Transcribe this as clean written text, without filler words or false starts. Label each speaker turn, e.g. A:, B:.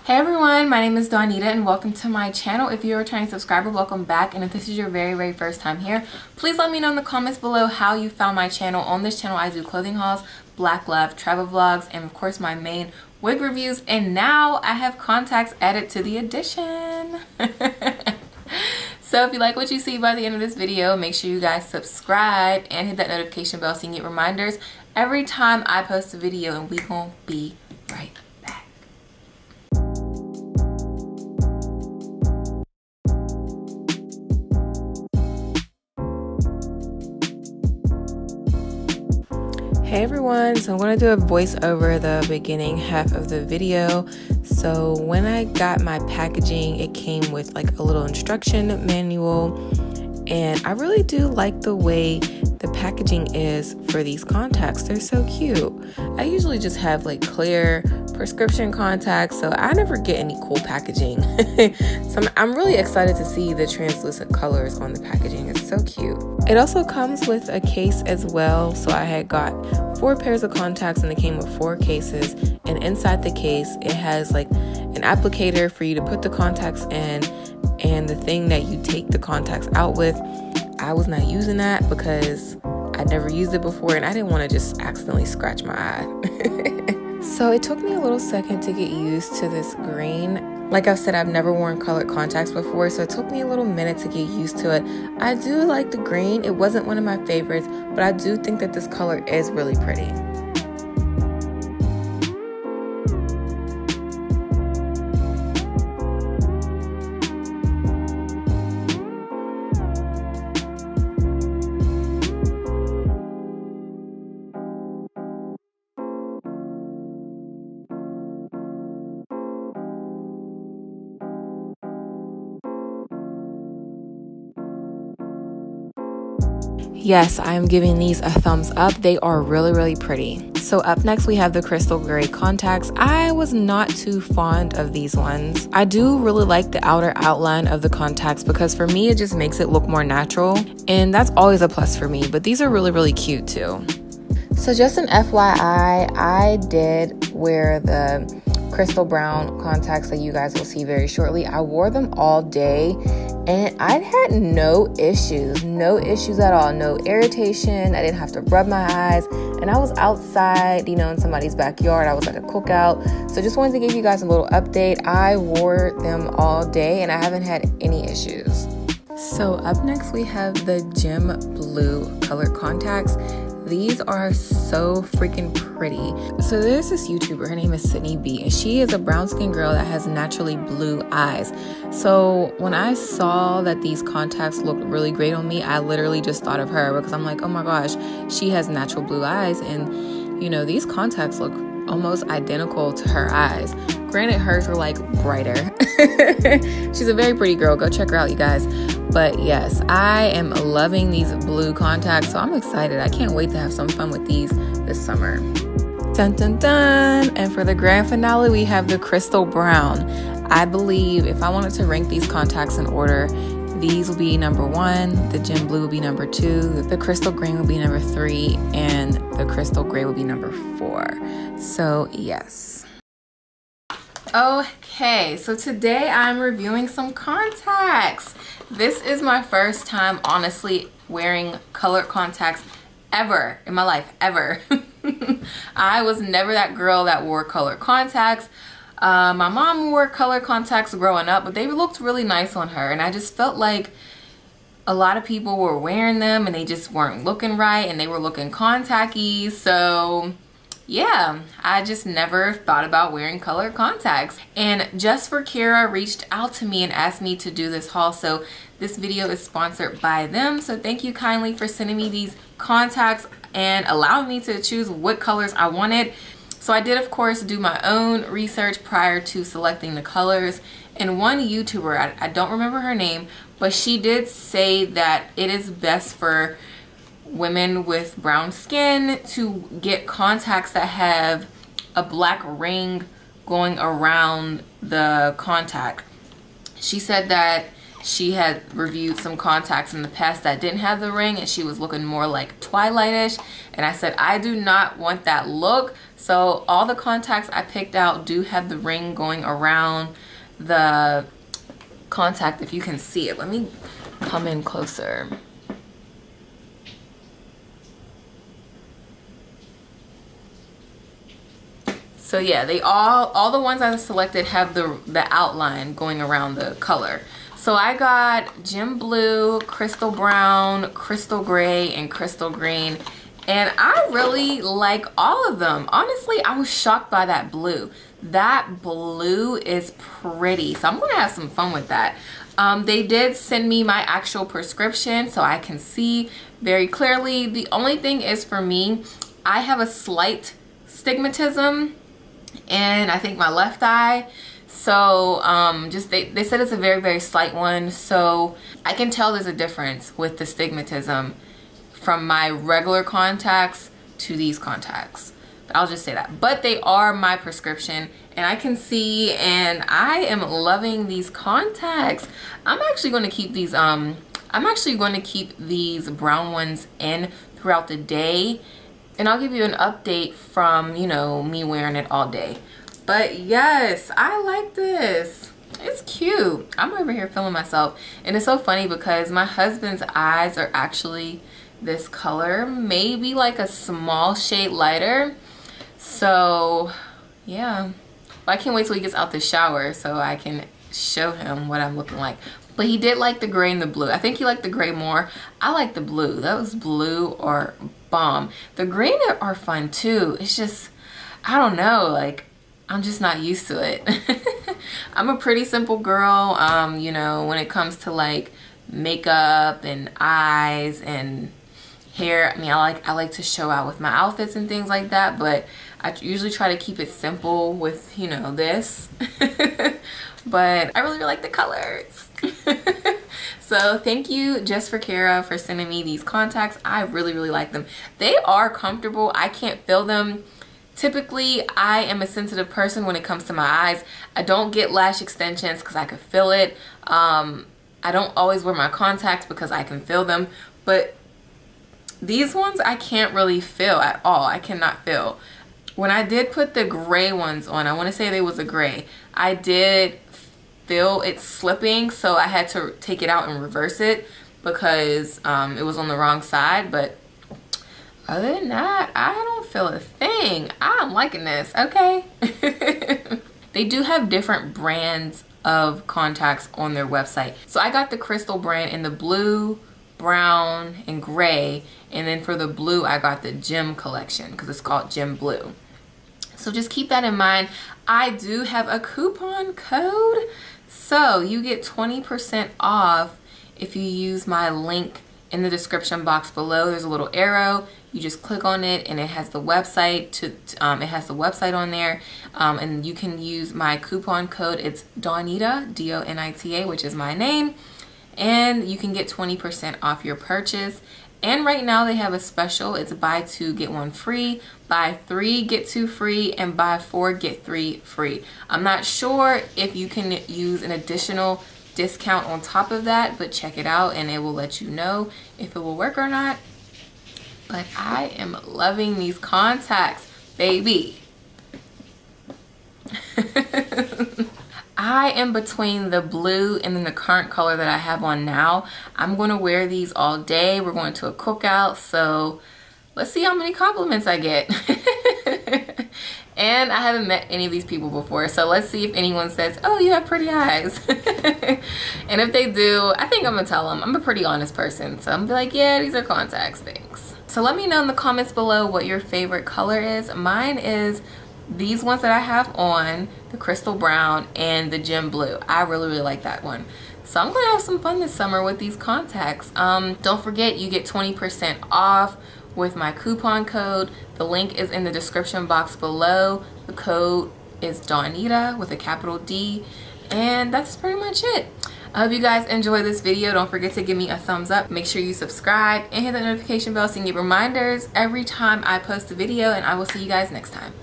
A: Hey everyone, my name is Donita and welcome to my channel. If you're a returning subscriber, welcome back. And if this is your very first time here, please let me know in the comments below how you found my channel. On this channel, I do clothing hauls, black love, travel vlogs, and of course my main wig reviews. And now I have contacts added to the addition. So if you like what you see by the end of this video, make sure you guys subscribe and hit that notification bell so you can get reminders every time I post a video, and we gonna be right back. Hey everyone, so I'm going to do a voice over the beginning half of the video. So when I got my packaging, it came with like a little instruction manual, and I really do like the way the packaging is for these contacts. They're so cute. I usually just have like clear prescription contacts, so I never get any cool packaging. So I'm really excited to see the translucent colors on the packaging. It's so cute. It also comes with a case as well. So I had got 4 pairs of contacts and it came with 4 cases, and inside the case it has like an applicator for you to put the contacts in and the thing that you take the contacts out with. I was not using that because I'd never used it before and I didn't want to just accidentally scratch my eye. So it took me a little second to get used to this green. Like I've said, I've never worn colored contacts before, so it took me a little minute to get used to it. I do like the green. It wasn't one of my favorites, but I do think that this color is really pretty. Yes, I'm giving these a thumbs up. They are really pretty. So up next we have the crystal gray contacts. I was not too fond of these ones. I do really like the outer outline of the contacts because for me it just makes it look more natural, and that's always a plus for me, but these are really cute too. So just an FYI, I did wear the crystal brown contacts that you guys will see very shortly. I wore them all day and I had no issues at all. No irritation. I didn't have to rub my eyes, and I was outside, you know, in somebody's backyard. I was at a cookout. So just wanted to give you guys a little update. I wore them all day and I haven't had any issues. So up next we have the gem blue colored contacts. These are so freaking pretty. So there's this YouTuber, her name is Sydney B, and she is a brown skinned girl that has naturally blue eyes. So when I saw that these contacts looked really great on me, I literally just thought of her because I'm like, oh my gosh, she has natural blue eyes, and you know, these contacts look almost identical to her eyes. Granted, hers are like brighter. She's a very pretty girl. Go check her out, you guys. But yes, I am loving these blue contacts, so I'm excited. I can't wait to have some fun with these this summer. Dun dun dun! And for the grand finale, we have the crystal brown. I believe if I wanted to rank these contacts in order, these will be number 1, the gem blue will be number 2, the crystal green will be number 3, and the crystal gray will be number 4. So yes. Okay, so today I'm reviewing some contacts. This is my first time honestly wearing colored contacts ever in my life, ever. I was never that girl that wore colored contacts. My mom wore colored contacts growing up, but they looked really nice on her, and I just felt like a lot of people were wearing them and they just weren't looking right and they were looking contact-y. So yeah, I just never thought about wearing colored contacts. And JUST4KIRA reached out to me and asked me to do this haul, so this video is sponsored by them. So thank you kindly for sending me these contacts and allowing me to choose what colors I wanted. So I did, of course, do my own research prior to selecting the colors. And one YouTuber, I don't remember her name, but she did say that it is best for women with brown skin to get contacts that have a black ring going around the contact. She said that she had reviewed some contacts in the past that didn't have the ring, and she was looking more like Twilight-ish, and I said I do not want that look. So all the contacts I picked out do have the ring going around the contact, if you can see it. Let me come in closer. So yeah, they all the ones I selected have the outline going around the color. So I got gem blue, crystal brown, crystal gray, and crystal green. And I really like all of them. Honestly, I was shocked by that blue. That blue is pretty. So I'm gonna have some fun with that. They did send me my actual prescription so I can see very clearly. The only thing is, for me, I have a slight stigmatism and I think my left eye. So just they said it's a very, very slight one. So I can tell there's a difference with the stigmatism from my regular contacts to these contacts. I'll just say that. But they are my prescription and I can see, and I am loving these contacts. I'm actually going to keep these these brown ones in throughout the day, and I'll give you an update from, you know, me wearing it all day. But yes, I like this. It's cute. I'm over here feeling myself, and it's so funny because my husband's eyes are actually this color, maybe like a small shade lighter. So yeah, but I can't wait till he gets out the shower so I can show him what I'm looking like. But he did like the gray and the blue. I think he liked the gray more. I like the blue. Those blue are bomb. The green are fun too. It's just, I don't know, like I'm just not used to it. I'm a pretty simple girl, you know, when it comes to like makeup and eyes and hair. I mean, I like to show out with my outfits and things like that, but I usually try to keep it simple with, you know, this. But I really like the colors. So thank you, JUST4KIRA, for sending me these contacts. I really, really like them. They are comfortable. I can't feel them. Typically, I am a sensitive person when it comes to my eyes. I don't get lash extensions because I can feel it. I don't always wear my contacts because I can feel them. But these ones I can't really feel at all. I cannot feel. When I did put the gray ones on, I want to say they was a gray, I did feel it slipping, so I had to take it out and reverse it because it was on the wrong side. But other than that, I don't feel a thing. I'm liking this. Okay. They do have different brands of contacts on their website. So I got the crystal brand in the blue, brown, and gray, and then for the blue I got the gem collection because it's called Gem Blue. So just keep that in mind. I do have a coupon code, so you get 20% off if you use my link in the description box below. There's a little arrow, you just click on it and it has the website it has the website on there, and you can use my coupon code. It's Donita, D-O-N-I-T-A, which is my name, and you can get 20% off your purchase. And right now they have a special. It's buy 2 get 1 free, buy 3 get 2 free, and buy 4 get 3 free. I'm not sure if you can use an additional discount on top of that, but check it out and it will let you know if it will work or not. But I am loving these contacts, baby. I am between the blue and then the current color that I have on now. I'm going to wear these all day. We're going to a cookout, so let's see how many compliments I get. And I haven't met any of these people before, so let's see if anyone says, oh, you have pretty eyes. And if they do, I think I'm gonna tell them. I'm a pretty honest person, so I'm gonna be like, yeah, these are contacts, thanks. So let me know in the comments below what your favorite color is. Mine is these ones that I have on, the crystal brown and the gem blue. I really, really like that one. So I'm gonna have some fun this summer with these contacts. Don't forget, you get 20% off with my coupon code. The link is in the description box below. The code is Donita with a capital D, and that's pretty much it. I hope you guys enjoy this video. Don't forget to give me a thumbs up. Make sure you subscribe and hit the notification bell so you can get reminders every time I post a video, and I will see you guys next time.